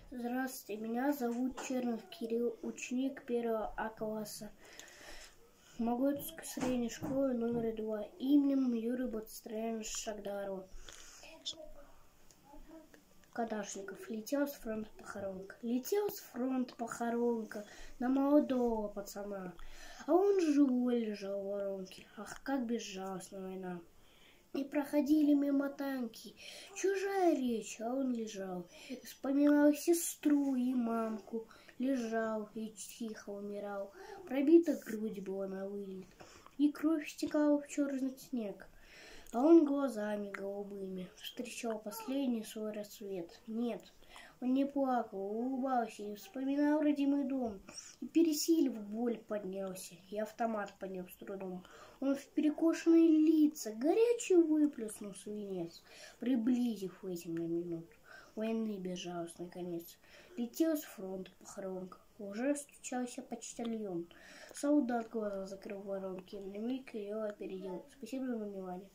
Здравствуйте, меня зовут Чернов Кирилл, ученик 1 А класса Моготской средней школы номер 2 именем Юрия Батстроена Шагдарова. Кадашников. Летел с фронта похоронка. Летел с фронта похоронка на молодого пацана, а он живой лежал в воронке. Ах, как безжалостна война! И проходили мимо танки, чужая речь, а он лежал. Вспоминал сестру и мамку, лежал и тихо умирал. Пробита грудь была на вылет, и кровь стекала в черный снег. А он глазами голубыми встречал последний свой рассвет. Нет, он не плакал, улыбался и вспоминал родимый дом. И, пересилив боль, поднялся, и автомат поднял с трудом. Он в перекошенные лица горячий выплеснул свинец, приблизив этим на минуту войны безжалостный конец. Летел с фронта похоронка, уже стучался почтальон. Солдат глаза закрыл в воронке, на миг ее опередил. Спасибо за внимание.